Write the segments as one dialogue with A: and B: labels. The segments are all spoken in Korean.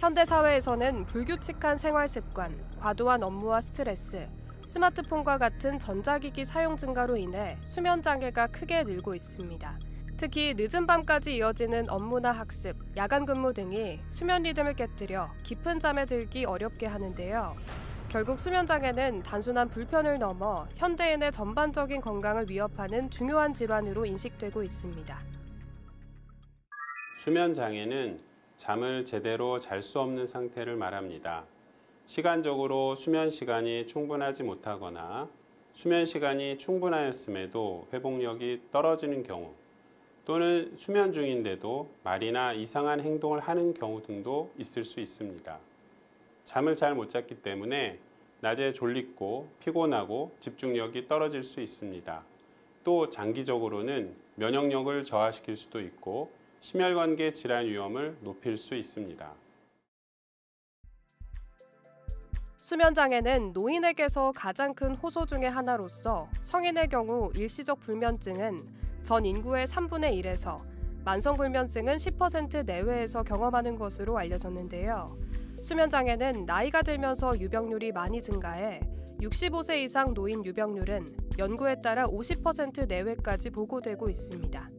A: 현대 사회에서는 불규칙한 생활 습관, 과도한 업무와 스트레스, 스마트폰과 같은 전자기기 사용 증가로 인해 수면 장애가 크게 늘고 있습니다. 특히 늦은 밤까지 이어지는 업무나 학습, 야간 근무 등이 수면 리듬을 깨뜨려 깊은 잠에 들기 어렵게 하는데요. 결국 수면 장애는 단순한 불편을 넘어 현대인의 전반적인 건강을 위협하는 중요한 질환으로 인식되고 있습니다.
B: 수면 장애는 잠을 제대로 잘 수 없는 상태를 말합니다. 시간적으로 수면 시간이 충분하지 못하거나 수면 시간이 충분하였음에도 회복력이 떨어지는 경우, 또는 수면 중인데도 말이나 이상한 행동을 하는 경우 등도 있을 수 있습니다. 잠을 잘 못 잤기 때문에 낮에 졸립고 피곤하고 집중력이 떨어질 수 있습니다. 또 장기적으로는 면역력을 저하시킬 수도 있고 심혈관계 질환 위험을 높일 수 있습니다.
A: 수면 장애는 노인에게서 가장 큰 호소 중의 하나로서 성인의 경우 일시적 불면증은 전 인구의 3분의 1에서 만성불면증은 10% 내외에서 경험하는 것으로 알려졌는데요. 수면 장애는 나이가 들면서 유병률이 많이 증가해 65세 이상 노인 유병률은 연구에 따라 50% 내외까지 보고되고 있습니다.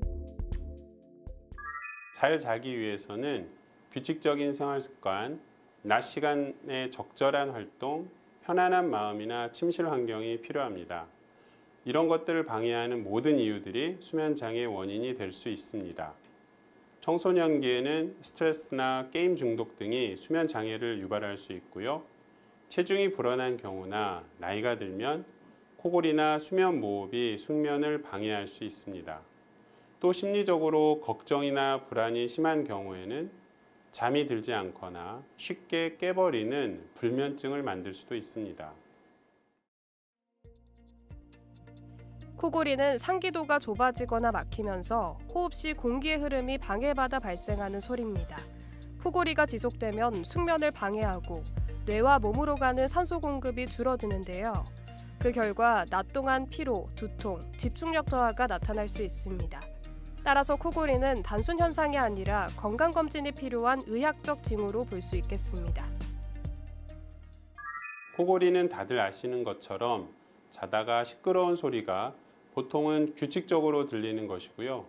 B: 잘 자기 위해서는 규칙적인 생활 습관, 낮 시간에 적절한 활동, 편안한 마음이나 침실 환경이 필요합니다. 이런 것들을 방해하는 모든 이유들이 수면 장애의 원인이 될 수 있습니다. 청소년기에는 스트레스나 게임 중독 등이 수면 장애를 유발할 수 있고요. 체중이 불어난 경우나 나이가 들면 코골이나 수면 무호흡이 숙면을 방해할 수 있습니다. 또 심리적으로 걱정이나 불안이 심한 경우에는 잠이 들지 않거나 쉽게 깨버리는 불면증을 만들 수도 있습니다.
A: 코골이는 상기도가 좁아지거나 막히면서 호흡 시 공기의 흐름이 방해받아 발생하는 소리입니다. 코골이가 지속되면 숙면을 방해하고 뇌와 몸으로 가는 산소 공급이 줄어드는데요. 그 결과 낮 동안 피로, 두통, 집중력 저하가 나타날 수 있습니다. 따라서 코골이는 단순 현상이 아니라 건강검진이 필요한 의학적 징후로 볼 수 있겠습니다.
B: 코골이는 다들 아시는 것처럼 자다가 시끄러운 소리가 보통은 규칙적으로 들리는 것이고요.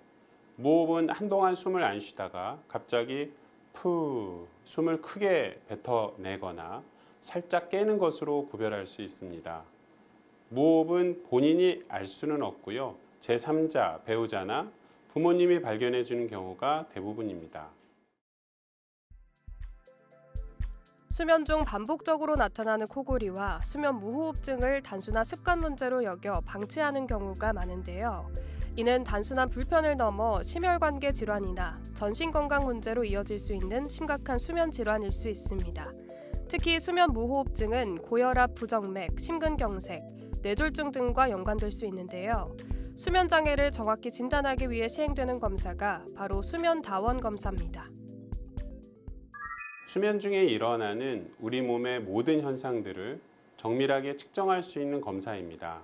B: 무호흡은 한동안 숨을 안 쉬다가 갑자기 푸 숨을 크게 뱉어내거나 살짝 깨는 것으로 구별할 수 있습니다. 무호흡은 본인이 알 수는 없고요. 제3자, 배우자나 부모님이 발견해 주는 경우가 대부분입니다.
A: 수면 중 반복적으로 나타나는 코골이와 수면 무호흡증을 단순한 습관 문제로 여겨 방치하는 경우가 많은데요. 이는 단순한 불편을 넘어 심혈관계 질환이나 전신건강 문제로 이어질 수 있는 심각한 수면 질환일 수 있습니다. 특히 수면 무호흡증은 고혈압, 부정맥, 심근경색, 뇌졸중 등과 연관될 수 있는데요. 수면 장애를 정확히 진단하기 위해 시행되는 검사가 바로 수면 다원 검사입니다.
B: 수면 중에 일어나는 우리 몸의 모든 현상들을 정밀하게 측정할 수 있는 검사입니다.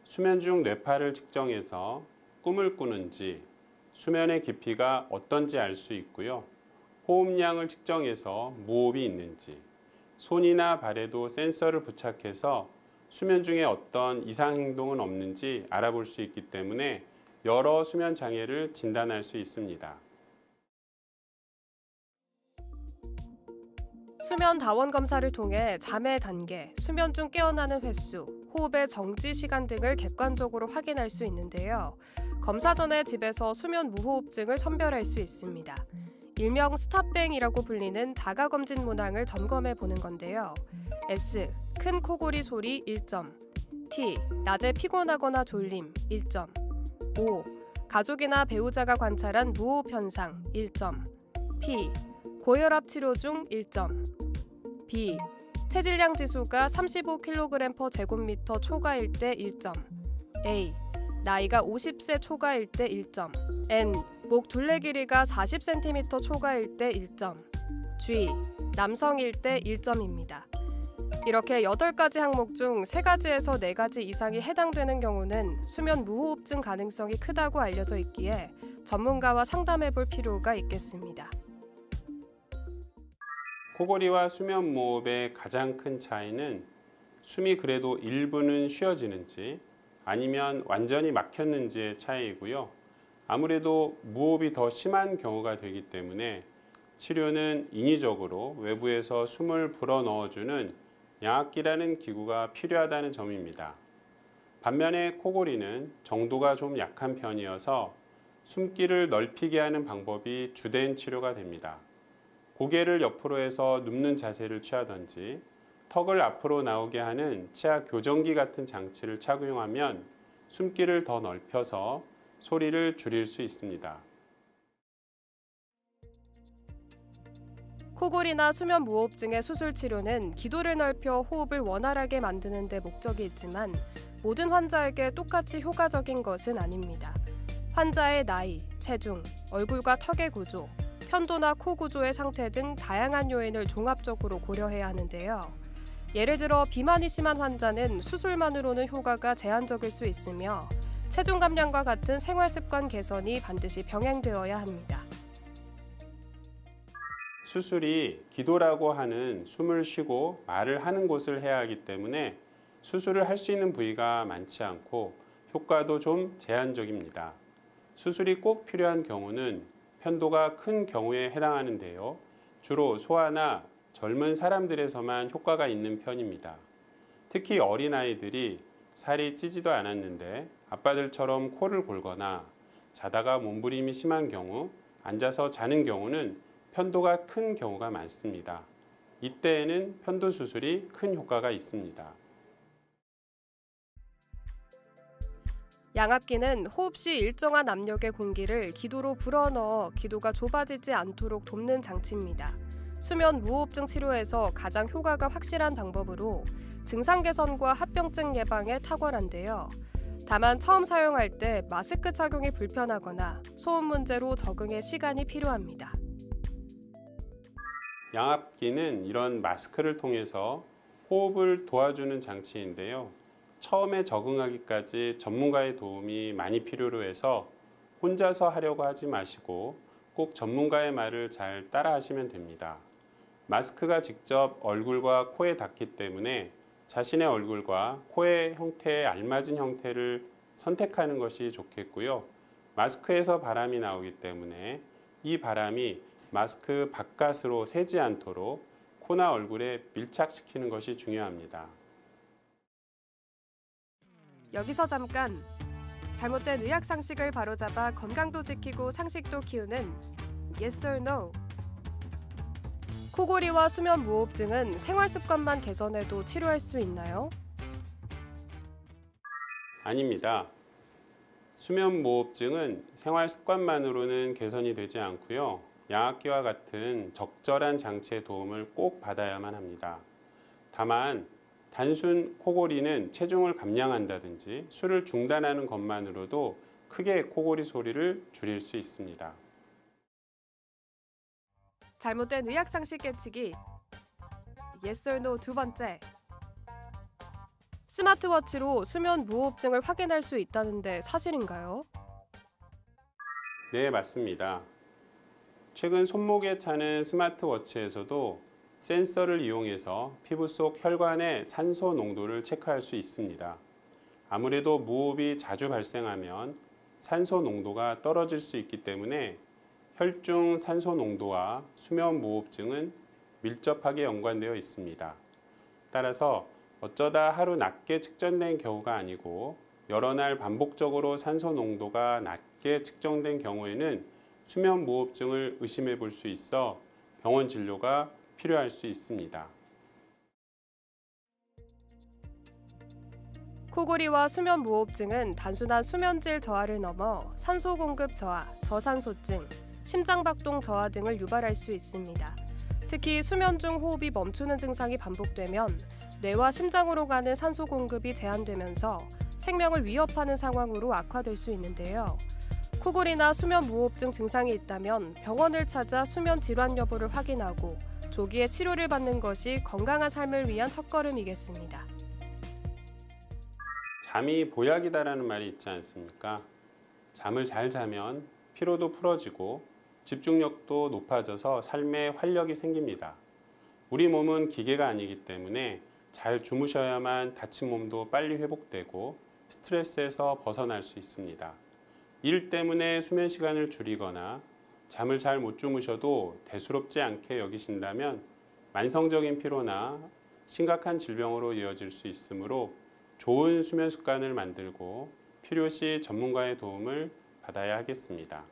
B: 수면 중 뇌파를 측정해서 꿈을 꾸는지, 수면의 깊이가 어떤지 알 수 있고요. 호흡량을 측정해서 무호흡이 있는지, 손이나 발에도 센서를 부착해서 수면 중에 어떤 이상 행동은 없는지 알아볼 수 있기 때문에 여러 수면 장애를 진단할 수 있습니다.
A: 수면 다원 검사를 통해 잠의 단계, 수면 중 깨어나는 횟수, 호흡의 정지 시간 등을 객관적으로 확인할 수 있는데요. 검사 전에 집에서 수면 무호흡증을 선별할 수 있습니다. 일명 스탑뱅이라고 불리는 자가검진 문항을 점검해 보는 건데요. S. 큰 코골이 소리 1점. T. 낮에 피곤하거나 졸림 1점. O. 가족이나 배우자가 관찰한 무호흡 현상 1점. P. 고혈압 치료 중 1점. B. 체질량 지수가 35kg/제곱미터 초과일 때 1점. A. 나이가 50세 초과일 때 1점. N. 목 둘레 길이가 40cm 초과일 때 1점. G. 남성일 때 1점입니다. 이렇게 8가지 항목 중 3가지에서 4가지 이상이 해당되는 경우는 수면 무호흡증 가능성이 크다고 알려져 있기에 전문가와 상담해 볼 필요가 있겠습니다.
B: 코골이와 수면 무호흡의 가장 큰 차이는 숨이 그래도 일부는 쉬어지는지 아니면 완전히 막혔는지의 차이이고요. 아무래도 무호흡이 더 심한 경우가 되기 때문에 치료는 인위적으로 외부에서 숨을 불어넣어주는 양압기라는 기구가 필요하다는 점입니다. 반면에 코골이는 정도가 좀 약한 편이어서 숨길을 넓히게 하는 방법이 주된 치료가 됩니다. 고개를 옆으로 해서 눕는 자세를 취하든지 턱을 앞으로 나오게 하는 치아 교정기 같은 장치를 착용하면 숨길을 더 넓혀서 소리를 줄일 수 있습니다.
A: 코골이나 수면 무호흡증의 수술 치료는 기도를 넓혀 호흡을 원활하게 만드는 데 목적이 있지만 모든 환자에게 똑같이 효과적인 것은 아닙니다. 환자의 나이, 체중, 얼굴과 턱의 구조, 편도나 코 구조의 상태 등 다양한 요인을 종합적으로 고려해야 하는데요. 예를 들어 비만이 심한 환자는 수술만으로는 효과가 제한적일 수 있으며 체중 감량과 같은 생활 습관 개선이 반드시 병행되어야 합니다.
B: 수술이 기도라고 하는 숨을 쉬고 말을 하는 곳을 해야 하기 때문에 수술을 할 수 있는 부위가 많지 않고 효과도 좀 제한적입니다. 수술이 꼭 필요한 경우는 편도가 큰 경우에 해당하는데요. 주로 소아나 젊은 사람들에서만 효과가 있는 편입니다. 특히 어린아이들이 살이 찌지도 않았는데 아빠들처럼 코를 골거나 자다가 몸부림이 심한 경우, 앉아서 자는 경우는 편도가 큰 경우가 많습니다. 이때에는 편도 수술이 큰 효과가 있습니다.
A: 양압기는 호흡 시 일정한 압력의 공기를 기도로 불어넣어 기도가 좁아지지 않도록 돕는 장치입니다. 수면 무호흡증 치료에서 가장 효과가 확실한 방법으로 증상 개선과 합병증 예방에 탁월한데요. 다만 처음 사용할 때 마스크 착용이 불편하거나 소음 문제로 적응에 시간이 필요합니다.
B: 양압기는 이런 마스크를 통해서 호흡을 도와주는 장치인데요. 처음에 적응하기까지 전문가의 도움이 많이 필요로 해서 혼자서 하려고 하지 마시고 꼭 전문가의 말을 잘 따라 하시면 됩니다. 마스크가 직접 얼굴과 코에 닿기 때문에 자신의 얼굴과 코의 형태에 알맞은 형태를 선택하는 것이 좋겠고요. 마스크에서 바람이 나오기 때문에 이 바람이 마스크 바깥으로 새지 않도록 코나 얼굴에 밀착시키는 것이 중요합니다.
A: 여기서 잠깐! 잘못된 의학 상식을 바로잡아 건강도 지키고 상식도 키우는 Yes or No. 코골이와 수면 무호흡증은 생활 습관만 개선해도 치료할 수 있나요?
B: 아닙니다. 수면 무호흡증은 생활 습관만으로는 개선이 되지 않고요. 양압기와 같은 적절한 장치의 도움을 꼭 받아야만 합니다. 다만 단순 코골이는 체중을 감량한다든지 술을 중단하는 것만으로도 크게 코골이 소리를 줄일 수 있습니다.
A: 잘못된 의학 상식 깨치기 Yes or No 두 번째. 스마트워치로 수면 무호흡증을 확인할 수 있다는데 사실인가요?
B: 네, 맞습니다. 최근 손목에 차는 스마트워치에서도 센서를 이용해서 피부 속 혈관의 산소 농도를 체크할 수 있습니다. 아무래도 무호흡이 자주 발생하면 산소 농도가 떨어질 수 있기 때문에 혈중 산소 농도와 수면 무호흡증은 밀접하게 연관되어 있습니다. 따라서 어쩌다 하루 낮게 측정된 경우가 아니고 여러 날 반복적으로 산소 농도가 낮게 측정된 경우에는 수면 무호흡증을 의심해 볼 수 있어 병원 진료가 필요할 수 있습니다.
A: 코골이와 수면 무호흡증은 단순한 수면질 저하를 넘어 산소 공급 저하, 저산소증, 심장박동 저하 등을 유발할 수 있습니다. 특히 수면 중 호흡이 멈추는 증상이 반복되면 뇌와 심장으로 가는 산소 공급이 제한되면서 생명을 위협하는 상황으로 악화될 수 있는데요. 코골이나 수면 무호흡증 증상이 있다면 병원을 찾아 수면 질환 여부를 확인하고 조기에 치료를 받는 것이 건강한 삶을 위한 첫걸음이겠습니다.
B: 잠이 보약이다라는 말이 있지 않습니까? 잠을 잘 자면 피로도 풀어지고 집중력도 높아져서 삶에 활력이 생깁니다. 우리 몸은 기계가 아니기 때문에 잘 주무셔야만 다친 몸도 빨리 회복되고 스트레스에서 벗어날 수 있습니다. 일 때문에 수면 시간을 줄이거나 잠을 잘 못 주무셔도 대수롭지 않게 여기신다면 만성적인 피로나 심각한 질병으로 이어질 수 있으므로 좋은 수면 습관을 만들고 필요시 전문가의 도움을 받아야 하겠습니다.